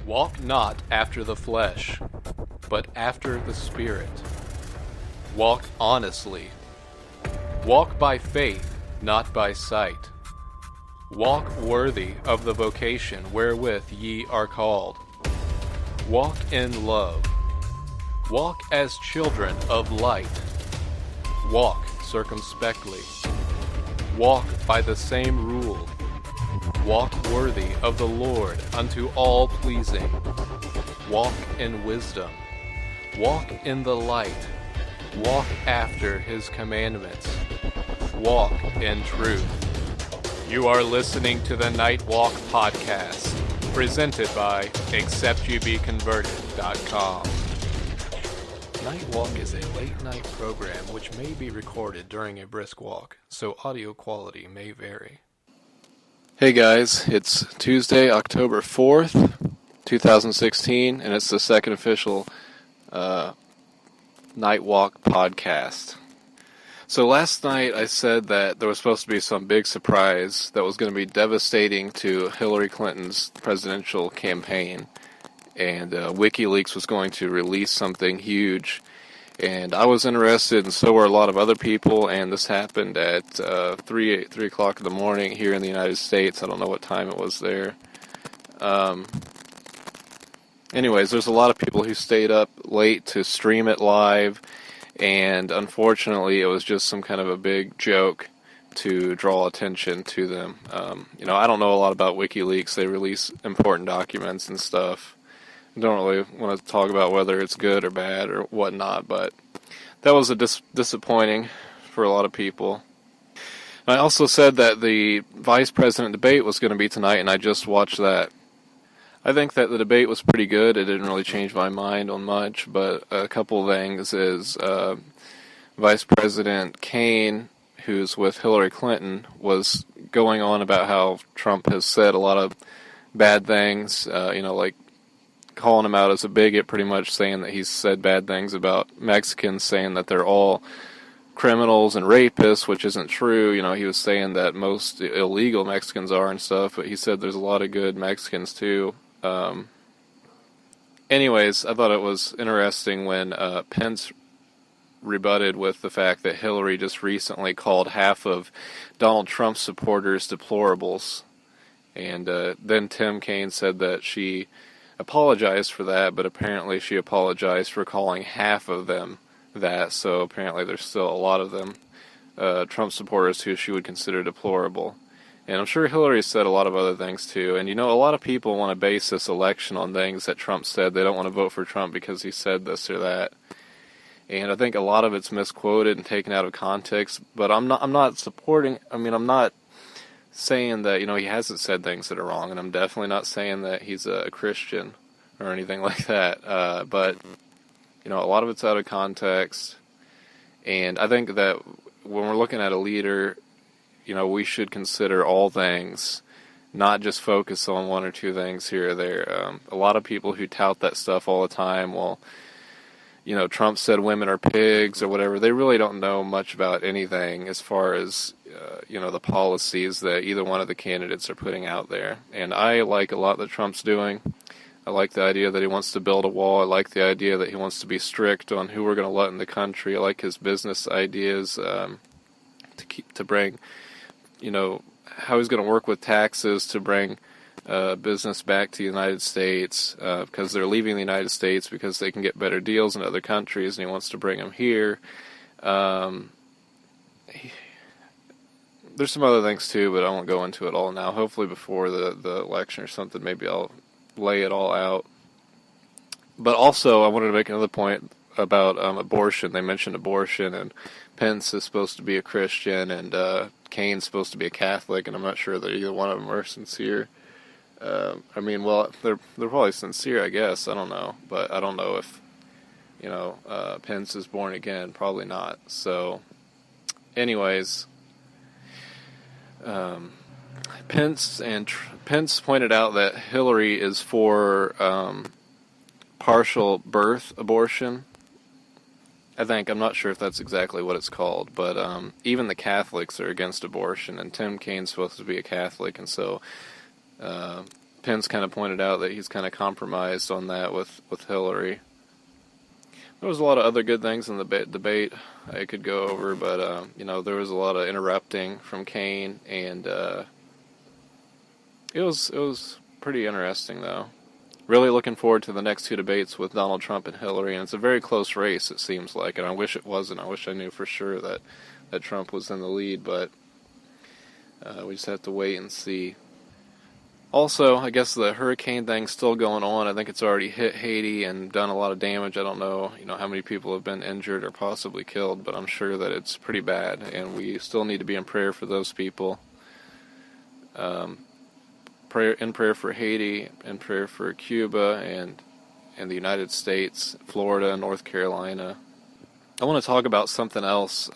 Walk not after the flesh, but after the Spirit. Walk honestly. Walk by faith, not by sight. Walk worthy of the vocation wherewith ye are called. Walk in love. Walk as children of light. Walk circumspectly. Walk by the same rule. Walk worthy of the Lord unto all pleasing. Walk in wisdom. Walk in the light. Walk after his commandments. Walk in truth. You are listening to the Night Walk Podcast, presented by acceptyoubeconverted.com. Night Walk is a late-night program which may be recorded during a brisk walk, so audio quality may vary. Hey guys, it's Tuesday, October 4th, 2016, and it's the second official Night Walk podcast. So last night I said that there was supposed to be some big surprise that was going to be devastating to Hillary Clinton's presidential campaign, and Wikileaks was going to release something huge, and I was interested, and so were a lot of other people, and this happened at 3 o'clock in the morning here in the United States. I don't know what time it was there. Anyways, there's a lot of people who stayed up late to stream it live, and unfortunately it was just some kind of a big joke to draw attention to them. I don't know a lot about WikiLeaks. They release important documents and stuff. I don't really want to talk about whether it's good or bad or whatnot, but that was disappointing for a lot of people. I also said that the vice president debate was going to be tonight, and I just watched that. I think that the debate was pretty good. It didn't really change my mind on much, but a couple of things is Vice President Kaine, who's with Hillary Clinton, was going on about how Trump has said a lot of bad things, like calling him out as a bigot, pretty much saying that he's said bad things about Mexicans, saying that they're all criminals and rapists, which isn't true. He was saying that most illegal Mexicans are and stuff, but he said there's a lot of good Mexicans too. Anyways, I thought it was interesting when Pence rebutted with the fact that Hillary just recently called half of Donald Trump's supporters deplorables, and then Tim Kaine said that she apologized for that, but apparently she apologized for calling half of them that, so apparently there's still a lot of them, Trump supporters, who she would consider deplorable. And I'm sure Hillary said a lot of other things too, and a lot of people want to base this election on things that Trump said. They don't want to vote for Trump because he said this or that. And I think a lot of it's misquoted and taken out of context, but I'm not saying that, he hasn't said things that are wrong, and I'm definitely not saying that he's a Christian or anything like that, but, a lot of it's out of context, and I think that when we're looking at a leader, we should consider all things, not just focus on one or two things here or there. A lot of people who tout that stuff all the time, Trump said women are pigs or whatever, they really don't know much about anything as far as, the policies that either one of the candidates are putting out there. And I like a lot that Trump's doing. I like the idea that he wants to build a wall. I like the idea that he wants to be strict on who we're going to let in the country. I like his business ideas to bring, how he's going to work with taxes to bring business back to the United States, because they're leaving the United States because they can get better deals in other countries, and he wants to bring them here. There's some other things too, but I won't go into it all now. Hopefully before the election or something, maybe I'll lay it all out. But also, I wanted to make another point about abortion. They mentioned abortion, and Pence is supposed to be a Christian, and Kaine's supposed to be a Catholic, and I'm not sure that either one of them are sincere. They're probably sincere, I guess. I don't know, but I don't know if Pence is born again. Probably not. So, anyways, Pence pointed out that Hillary is for partial birth abortion. I'm not sure if that's exactly what it's called, but even the Catholics are against abortion, and Tim Kaine's supposed to be a Catholic, and so Pence kind of pointed out that he's kind of compromised on that with Hillary. There was a lot of other good things in the debate I could go over, but there was a lot of interrupting from Kane, and it was pretty interesting though. Really looking forward to the next two debates with Donald Trump and Hillary, and it's a very close race, it seems like, and I wish it wasn't. I wish I knew for sure that Trump was in the lead, but we just have to wait and see. Also, I guess the hurricane thing's still going on. I think it's already hit Haiti and done a lot of damage. I don't know, how many people have been injured or possibly killed, but I'm sure that it's pretty bad, and we still need to be in prayer for those people. Prayer for Haiti, in prayer for Cuba and the United States, Florida, North Carolina. I want to talk about something else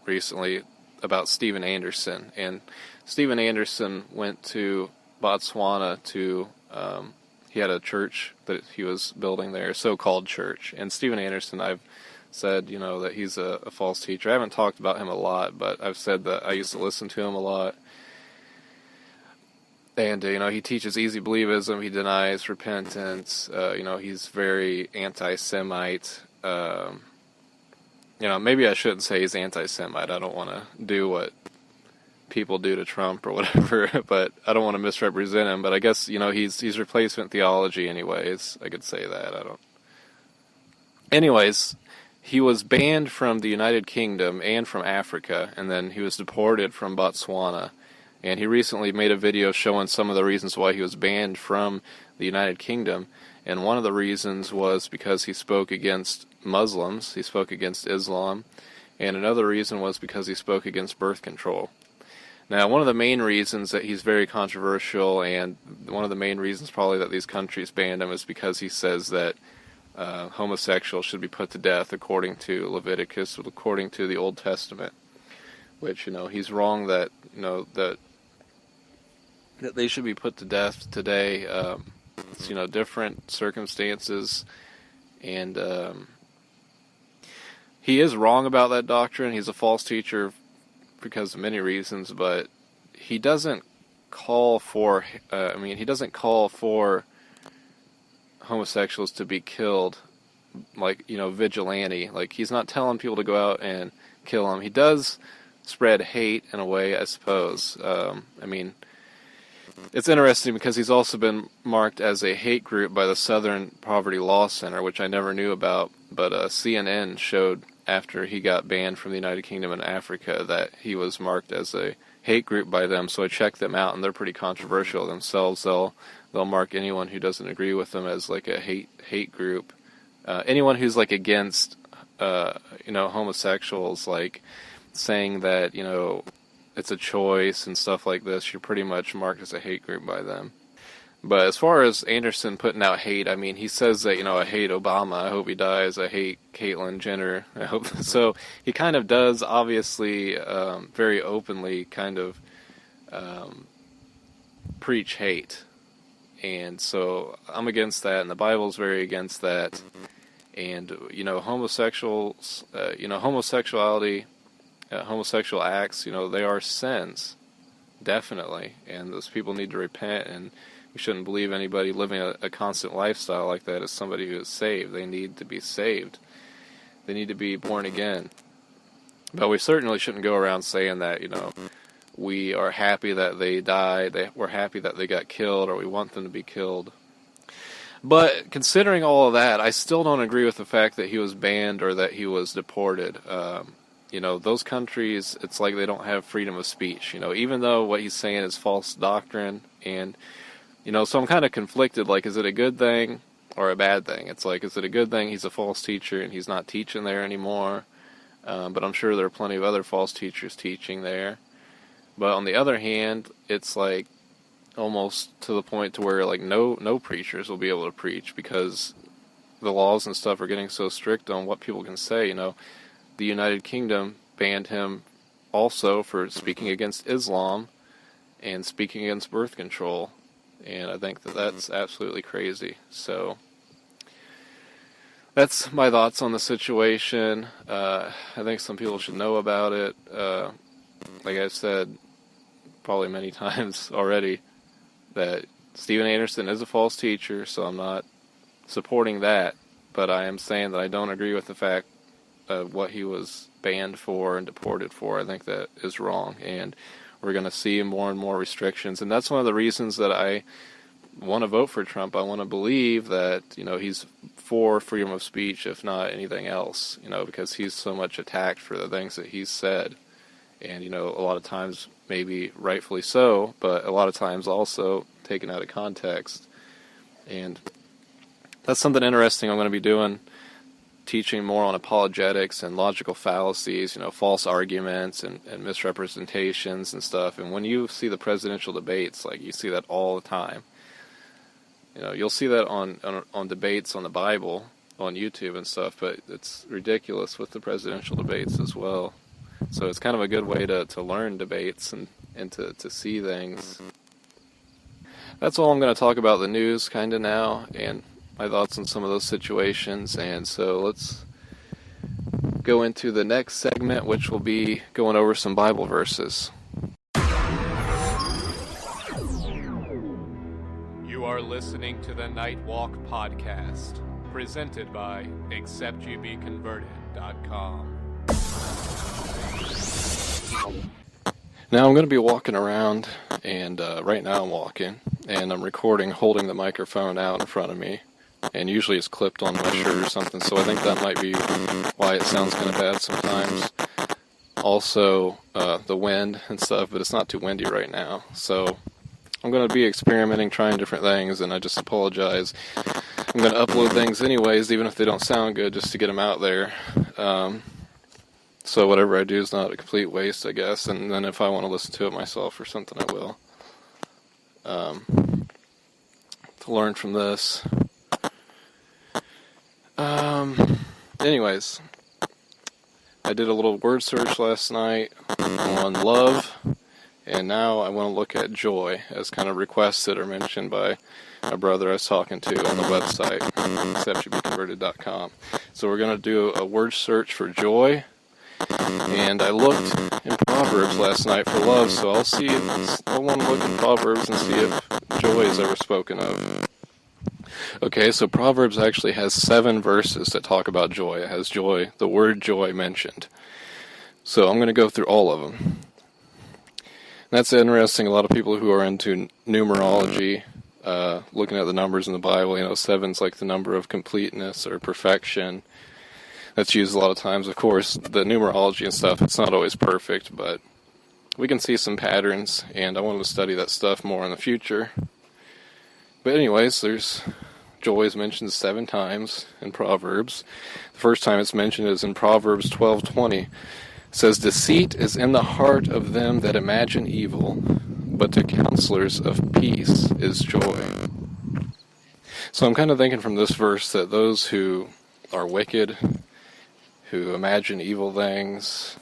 recently about Steven Anderson. And Steven Anderson went to Botswana he had a church that he was building there, a so-called church. And Steven Anderson, I've said, that he's a false teacher. I haven't talked about him a lot, but I've said that I used to listen to him a lot. And, he teaches easy believism, he denies repentance, he's very anti-Semite. Maybe I shouldn't say he's anti-Semite. I don't want to do what people do to Trump or whatever, but I don't want to misrepresent him. But I guess, he's replacement theology anyways. I could say that. Anyways, he was banned from the United Kingdom and from Africa, and then he was deported from Botswana. And he recently made a video showing some of the reasons why he was banned from the United Kingdom. And one of the reasons was because he spoke against Muslims, he spoke against Islam, and another reason was because he spoke against birth control. Now, one of the main reasons that he's very controversial, and one of the main reasons probably that these countries banned him, is because he says that homosexuals should be put to death according to Leviticus, according to the Old Testament. Which, he's wrong that, that they should be put to death today. It's, different circumstances, and he is wrong about that doctrine. He's a false teacher because of many reasons, but he doesn't call for, he doesn't call for homosexuals to be killed like, vigilante. Like, he's not telling people to go out and kill them. He does spread hate in a way, I suppose. It's interesting because he's also been marked as a hate group by the Southern Poverty Law Center, which I never knew about, but CNN showed after he got banned from the United Kingdom and Africa that he was marked as a hate group by them, so I checked them out, and they're pretty controversial themselves. They'll mark anyone who doesn't agree with them as like a hate group. Anyone who's like against homosexuals, like saying that, it's a choice and stuff like this, you're pretty much marked as a hate group by them. But as far as Anderson putting out hate, he says that, I hate Obama, I hope he dies, I hate Caitlyn Jenner, I hope so. He kind of does, obviously, very openly kind of preach hate. And so I'm against that, and the Bible's very against that. And, homosexuals, homosexuality, homosexual acts, they are sins, definitely, and those people need to repent, and we shouldn't believe anybody living a constant lifestyle like that is somebody who is saved. They need to be saved. They need to be born again. But we certainly shouldn't go around saying that, we are happy that they died, we're happy that they got killed, or we want them to be killed. But considering all of that, I still don't agree with the fact that he was banned or that he was deported. Those countries, it's like they don't have freedom of speech, even though what he's saying is false doctrine. And, so I'm kind of conflicted, like, is it a good thing or a bad thing? It's like, is it a good thing he's a false teacher and he's not teaching there anymore? But I'm sure there are plenty of other false teachers teaching there. But on the other hand, it's like almost to the point to where, like, no preachers will be able to preach because the laws and stuff are getting so strict on what people can say, The United Kingdom banned him also for speaking against Islam and speaking against birth control. And I think that that's absolutely crazy. So that's my thoughts on the situation. I think some people should know about it. Like I've said probably many times already, that Steven Anderson is a false teacher, so I'm not supporting that, but I am saying that I don't agree with the fact of what he was banned for and deported for. I think that is wrong, and we're going to see more and more restrictions, and that's one of the reasons that I want to vote for Trump. I want to believe that, he's for freedom of speech, if not anything else, because he's so much attacked for the things that he's said, and, a lot of times maybe rightfully so, but a lot of times also taken out of context. And that's something interesting I'm going to be doing, teaching more on apologetics and logical fallacies, false arguments and misrepresentations and stuff. And when you see the presidential debates, like, you see that all the time. You'll see that on debates on the Bible on YouTube and stuff, but it's ridiculous with the presidential debates as well. So it's kind of a good way to learn debates and to see things. That's all I'm going to talk about the news kind of now, and my thoughts on some of those situations. And so let's go into the next segment, which will be going over some Bible verses. You are listening to the Night Walk podcast, presented by exceptyoubeconverted.com. Now I'm going to be walking around, and right now I'm walking, and I'm recording holding the microphone out in front of me, and usually it's clipped on my shirt or something, so I think that might be why it sounds kind of bad sometimes. Also, the wind and stuff, but it's not too windy right now, so I'm going to be experimenting, trying different things, and I just apologize. I'm going to upload things anyways, even if they don't sound good, just to get them out there. So whatever I do is not a complete waste, I guess, and then if I want to listen to it myself or something, I will. To learn from this. Anyways, I did a little word search last night on love, and now I want to look at joy as kind of requested or mentioned by a brother I was talking to on the website, exceptyoubeconverted.com. So we're going to do a word search for joy. And I looked in Proverbs last night for love, so I want to look in Proverbs and see if joy is ever spoken of. Okay, so Proverbs actually has 7 verses that talk about joy. It has joy, the word joy mentioned. So I'm going to go through all of them. And that's interesting. A lot of people who are into numerology, looking at the numbers in the Bible, 7's like the number of completeness or perfection. That's used a lot of times. Of course, the numerology and stuff, it's not always perfect, but we can see some patterns, and I wanted to study that stuff more in the future. But anyways, joy is mentioned 7 times in Proverbs. The first time it's mentioned is in Proverbs 12:20. It says, "Deceit is in the heart of them that imagine evil, but to counselors of peace is joy." So I'm kind of thinking from this verse that those who are wicked, who imagine evil things,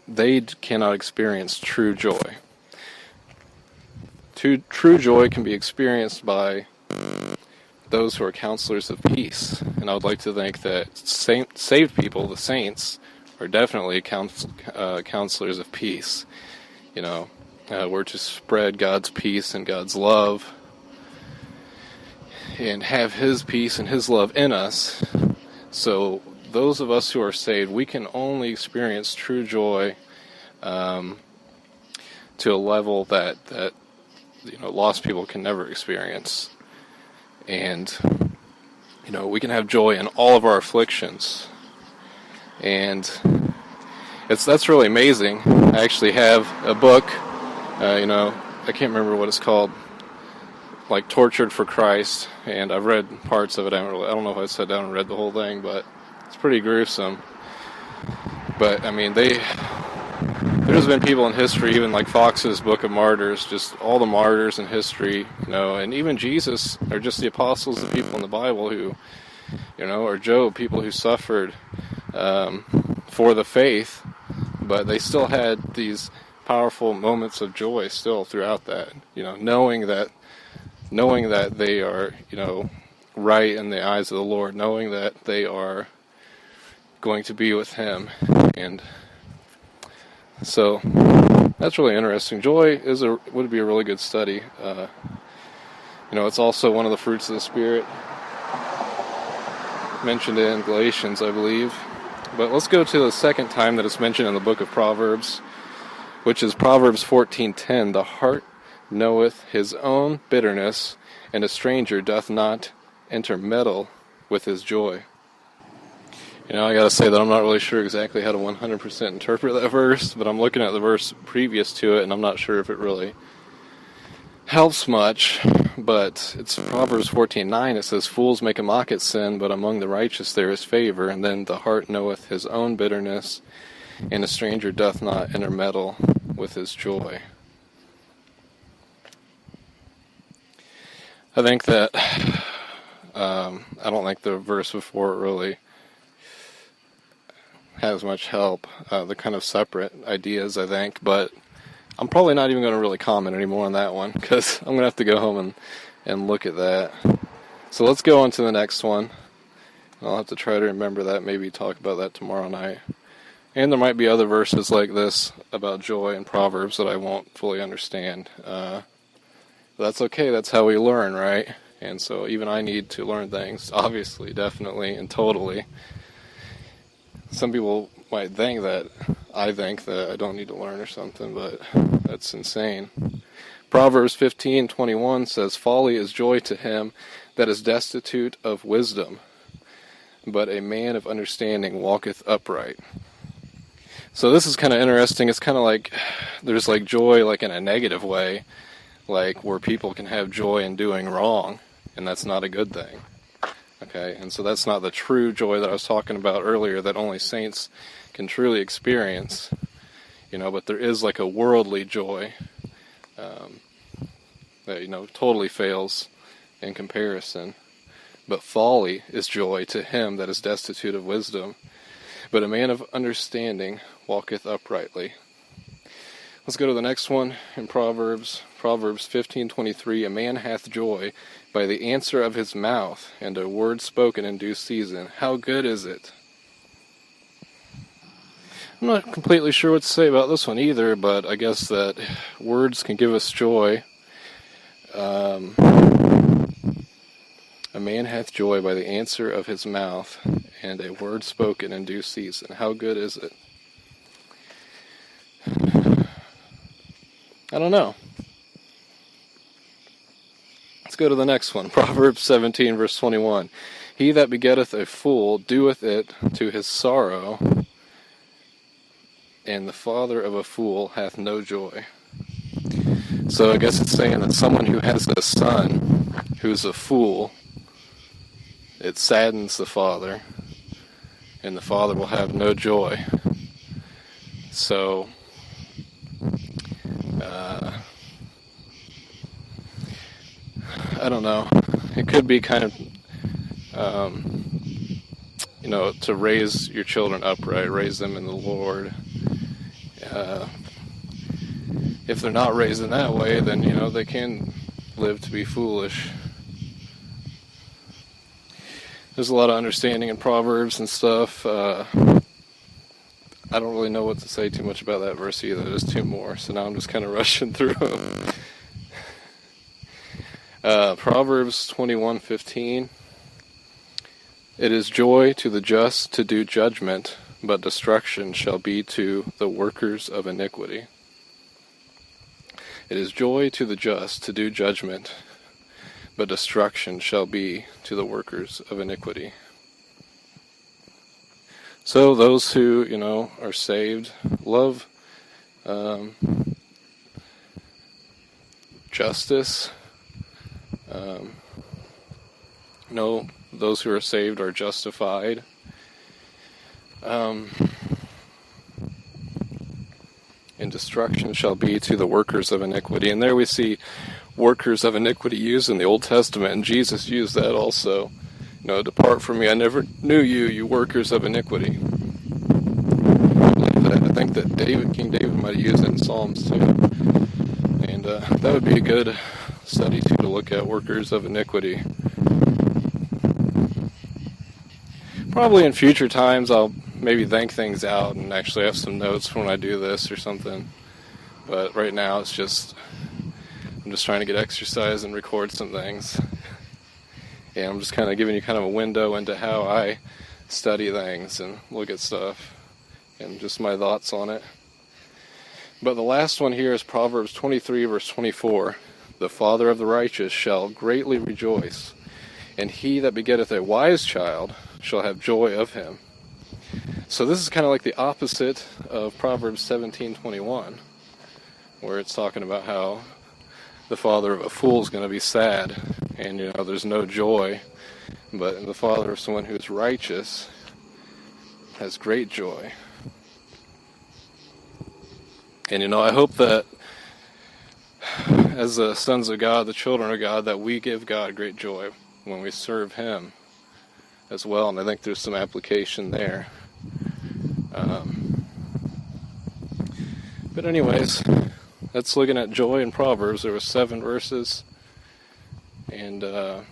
they cannot experience true joy. True joy can be experienced by those who are counselors of peace. And I would like to think that saved people, the saints, are definitely counselors of peace. We're to spread God's peace and God's love and have His peace and His love in us. So those of us who are saved, we can only experience true joy to a level that lost people can never experience. And we can have joy in all of our afflictions. And that's really amazing. I actually have a book, I can't remember what it's called, like Tortured for Christ, and I've read parts of it. I don't know if I sat down and read the whole thing, but it's pretty gruesome. But there's been people in history, even like Fox's Book of Martyrs, just all the martyrs in history, and even Jesus, or just the apostles, the people in the Bible who, or Job, people who suffered for the faith, but they still had these powerful moments of joy still throughout that, knowing that they are, right in the eyes of the Lord, knowing that they are going to be with Him. And so That's really interesting. Joy would be a really good study. It's also one of the fruits of the Spirit mentioned in Galatians, I believe. But let's go to the second time that it's mentioned in the book of Proverbs, which is Proverbs 14:10. The heart knoweth his own bitterness, and a stranger doth not intermeddle with his joy. I gotta say that I'm not really sure exactly how to 100% interpret that verse, but I'm looking at the verse previous to it, and I'm not sure if it really helps much. But it's Proverbs 14:9. It says, "Fools make a mock at sin, but among the righteous there is favor." And then, "The heart knoweth his own bitterness, and a stranger doth not intermeddle with his joy." I think that I don't think the verse before it really has much help. They're kind of separate ideas, I think, but I'm probably not even going to really comment anymore on that one, because I'm going to have to go home and look at that. So let's go on to the next one. I'll have to try to remember that, maybe talk about that tomorrow night. And there might be other verses like this about joy in Proverbs that I won't fully understand. But that's okay, that's how we learn, right? And so even I need to learn things, obviously, definitely, and totally. Some people might think that I think that I don't need to learn or something, but that's insane. Proverbs 15:21 says, "Folly is joy to him that is destitute of wisdom, but a man of understanding walketh upright." So this is kind of interesting. It's kind of like there's like joy like in a negative way, like where people can have joy in doing wrong, and that's not a good thing. Okay, and so that's not the true joy that I was talking about earlier that only saints can truly experience, but there is like a worldly joy that, totally fails in comparison. But folly is joy to him that is destitute of wisdom, but a man of understanding walketh uprightly. Let's go to the next one in Proverbs 15:23. "A man hath joy by the answer of his mouth, and a word spoken in due season. How good is it?" I'm not completely sure what to say about this one either, but I guess that words can give us joy. A man hath joy by the answer of his mouth, and a word spoken in due season. How good is it? I don't know. Let's go to the next one. Proverbs 17, verse 21. "He that begetteth a fool doeth it to his sorrow, and the father of a fool hath no joy." So I guess it's saying that someone who has a son who's a fool, it saddens the father, and the father will have no joy. So, I don't know. It could be kind of, to raise your children upright, raise them in the Lord. If they're not raised in that way, then, they can live to be foolish. There's a lot of understanding in Proverbs and stuff. I don't really know what to say too much about that verse either. There's two more, so now I'm just kind of rushing through them. Proverbs 21:15. "It is joy to the just to do judgment, but destruction shall be to the workers of iniquity." It is joy to the just to do judgment, but destruction shall be to the workers of iniquity. So those who, are saved, love justice. Those who are saved are justified. And destruction shall be to the workers of iniquity. And there we see workers of iniquity used in the Old Testament, and Jesus used that also. "Depart from me, I never knew you, you workers of iniquity." I think that King David might have used it in Psalms too. And that would be a good study too, to look at workers of iniquity. Probably in future times I'll maybe think things out and actually have some notes when I do this or something. But right now I'm just trying to get exercise and record some things. Yeah, I'm just kind of giving you kind of a window into how I study things and look at stuff and just my thoughts on it. But the last one here is Proverbs 23 verse 24. The father of the righteous shall greatly rejoice, and he that begetteth a wise child shall have joy of him. So this is kind of like the opposite of Proverbs 17:21, where it's talking about how the father of a fool is going to be sad, and there's no joy. But the father of someone who's righteous has great joy. And I hope that as the sons of God, the children of God, that we give God great joy when we serve Him as well. And I think there's some application there. But anyways, that's looking at joy in Proverbs. There were 7 verses, and at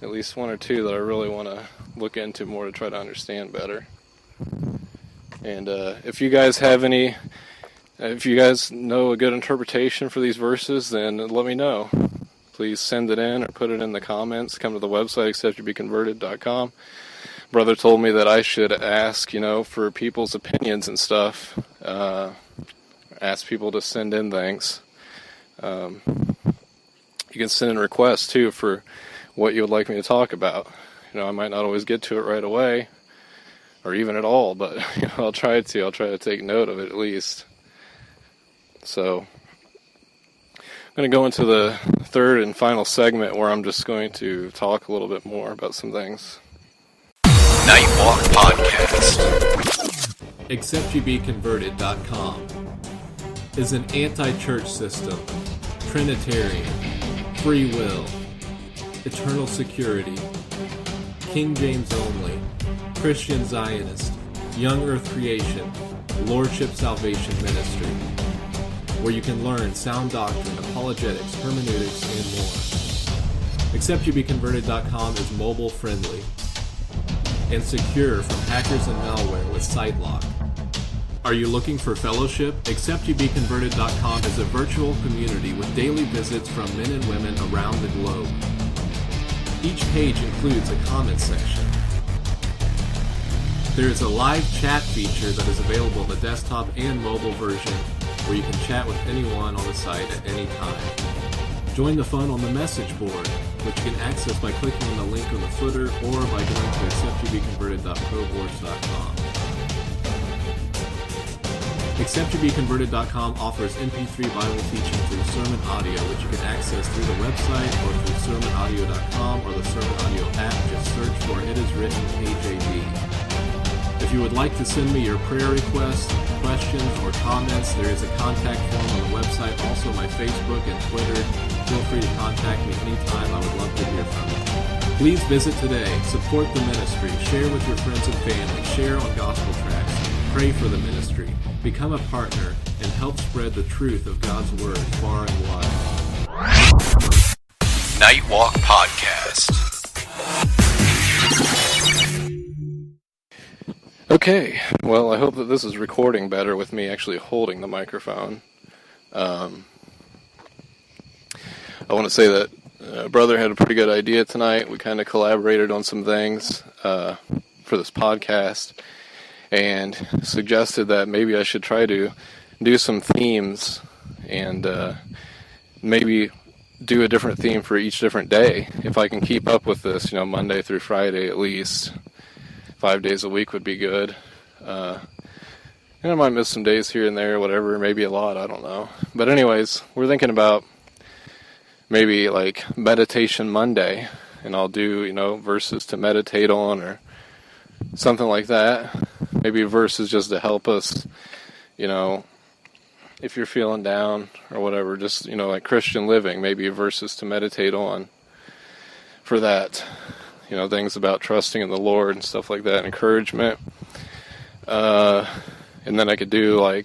least 1 or 2 that I really want to look into more to try to understand better. And if you guys know a good interpretation for these verses, then let me know. Please send it in or put it in the comments. Come to the website, exceptyoubeconverted.com. Brother told me that I should ask, for people's opinions and stuff. Ask people to send in things. You can send in requests, too, for what you would like me to talk about. I might not always get to it right away, or even at all, but I'll try to take note of it at least. So I'm going to go into the third and final segment where I'm just going to talk a little bit more about some things. Nightwalk Podcast. ExceptYouBeConverted.com is an anti-church system, Trinitarian, free will, eternal security, King James only, Christian Zionist, Young Earth Creation, Lordship Salvation Ministry, where you can learn sound doctrine, apologetics, hermeneutics, and more. ExceptYouBeConverted.com is mobile friendly and secure from hackers and malware with SiteLock. Are you looking for fellowship? ExceptYouBeConverted.com is a virtual community with daily visits from men and women around the globe. Each page includes a comment section. There is a live chat feature that is available in the desktop and mobile version, where you can chat with anyone on the site at any time. Join the fun on the message board, which you can access by clicking on the link on the footer or by going to exceptyoubeconverted.proboards.com. ExceptYouBeConverted.com offers MP3 Bible teaching through sermon audio, which you can access through the website or through sermonaudio.com or the Sermon Audio app. Just search for It Is Written KJV. If you would like to send me your prayer requests, questions, or comments, there is a contact form on the website, also my Facebook and Twitter. Feel free to contact me anytime. I would love to hear from you. Please visit today, support the ministry, share with your friends and family, share on gospel tracts, pray for the ministry, become a partner, and help spread the truth of God's Word far and wide. Nightwalk Podcast. Okay, well, I hope that this is recording better with me actually holding the microphone. I want to say that Brother had a pretty good idea tonight. We kind of collaborated on some things for this podcast and suggested that maybe I should try to do some themes and maybe do a different theme for each different day. If I can keep up with this, Monday through Friday at least. 5 days a week would be good. And I might miss some days here and there, whatever, maybe a lot, I don't know. But anyways, we're thinking about maybe like Meditation Monday, and I'll do, verses to meditate on or something like that. Maybe verses just to help us, if you're feeling down or whatever, just, like Christian living, maybe verses to meditate on for that. Things about trusting in the Lord and stuff like that, encouragement. And then I could do I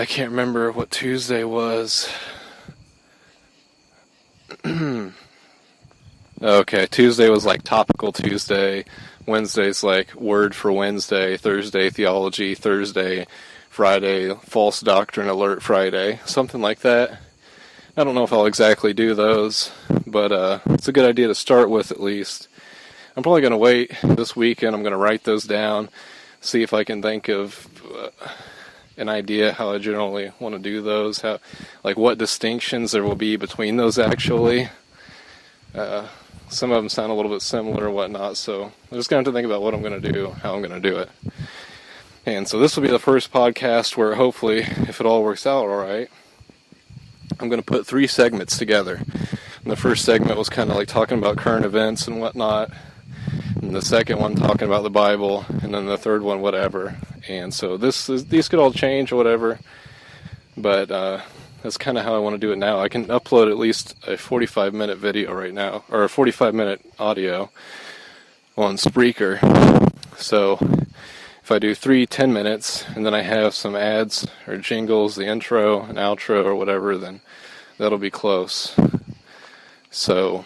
can't remember what Tuesday was. Okay, Tuesday was Topical Tuesday. Wednesday's Word for Wednesday. Thursday, Theology Thursday. Friday, False Doctrine Alert Friday, something like that. I don't know if I'll exactly do those, but it's a good idea to start with at least. I'm probably going to wait this weekend. I'm going to write those down, see if I can think of an idea how I generally want to do those, how, like what distinctions there will be between those actually. Some of them sound a little bit similar or whatnot, so I'm just going to have to think about what I'm going to do, how I'm going to do it. And so this will be the first podcast where hopefully, if it all works out all right, I'm going to put 3 segments together. And the first segment was kind of like talking about current events and whatnot. And the second one talking about the Bible. And then the third one, whatever. And so these could all change or whatever. But that's kind of how I want to do it now. I can upload at least a 45-minute video right now, or a 45-minute audio on Spreaker. So if I do 3 10 minutes, and then I have some ads or jingles, the intro and outro or whatever, then that'll be close. So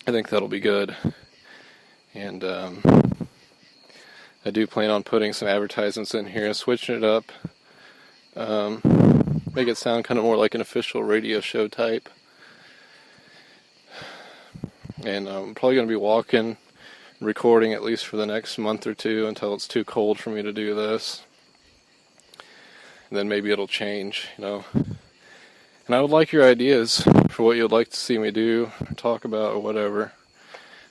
I think that'll be good. And I do plan on putting some advertisements in here and switching it up. Make it sound kind of more like an official radio show type. And I'm probably going to be walking, recording at least for the next month or 2 until it's too cold for me to do this. And then maybe it'll change, you know. And I would like your ideas for what you'd like to see me do, or talk about, or whatever.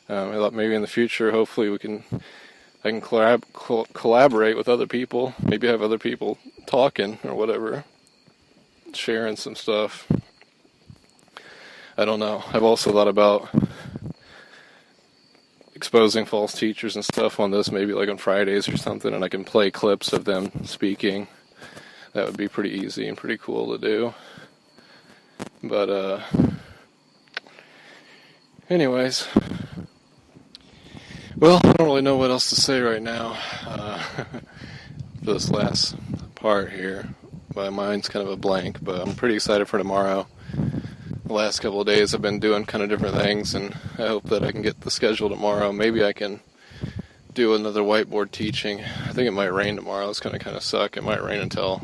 Maybe in the future, hopefully I can collaborate with other people. Maybe have other people talking or whatever, sharing some stuff. I don't know. I've also thought about exposing false teachers and stuff on this, maybe like on Fridays or something, and I can play clips of them speaking. That would be pretty easy and pretty cool to do. But anyways, well, I don't really know what else to say right now for this last part here. My mind's kind of a blank, but I'm pretty excited for tomorrow. The last couple of days I've been doing kind of different things, and I hope that I can get the schedule tomorrow. Maybe I can do another whiteboard teaching. I think it might rain tomorrow. It's going to kind of suck. It might rain until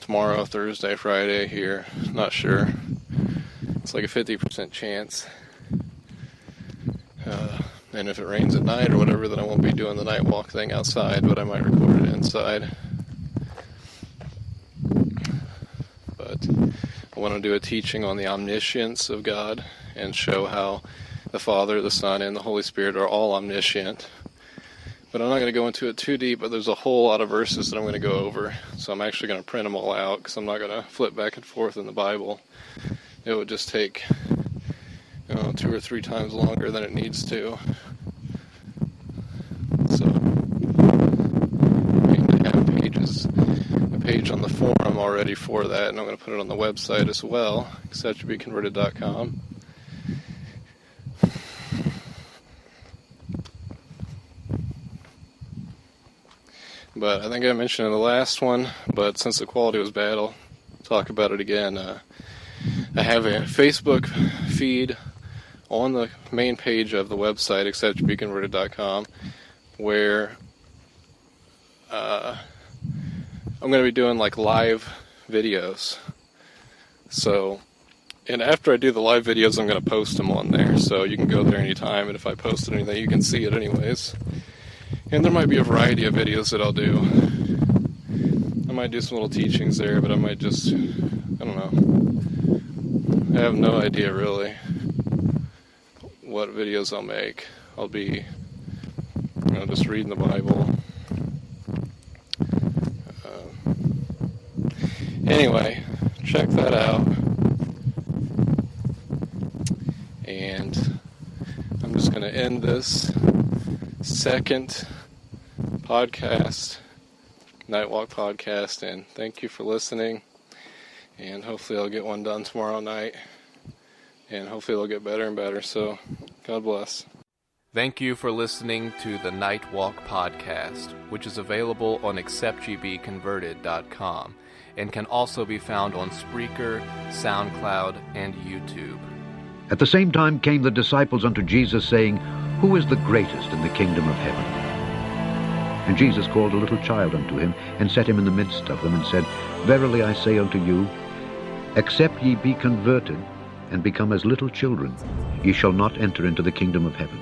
tomorrow, Thursday, Friday here. Not sure. It's like a 50% chance. And if it rains at night or whatever, then I won't be doing the night walk thing outside, but I might record it inside. But I want to do a teaching on the omniscience of God and show how the Father, the Son, and the Holy Spirit are all omniscient. But I'm not going to go into it too deep, but there's a whole lot of verses that I'm going to go over. So I'm actually going to print them all out, because I'm not going to flip back and forth in the Bible. It would just take 2 or 3 times longer than it needs to. So I have a page on the forum already for that, and I'm going to put it on the website as well, excepttobeconverted.com. But I think I mentioned in the last one, but since the quality was bad, I'll talk about it again. I have a Facebook feed on the main page of the website, excepttobeconverted.com, where I'm going to be doing like live videos. So, and after I do the live videos, I'm going to post them on there, so you can go there anytime, and if I posted anything, you can see it anyways. And there might be a variety of videos that I'll do. I might do some little teachings there, but I might just, I don't know. I have no idea really what videos I'll make. I'll be, just reading the Bible. Anyway, check that out. And I'm just going to end this second podcast, Nightwalk podcast, and thank you for listening. And hopefully I'll get one done tomorrow night. And hopefully it'll get better and better. So, God bless. Thank you for listening to the Nightwalk podcast, which is available on excepttobeconverted.com and can also be found on Spreaker, SoundCloud, and YouTube. At the same time came the disciples unto Jesus, saying, Who is the greatest in the kingdom of heaven? And Jesus called a little child unto him, and set him in the midst of them, and said, Verily I say unto you, except ye be converted, and become as little children, ye shall not enter into the kingdom of heaven.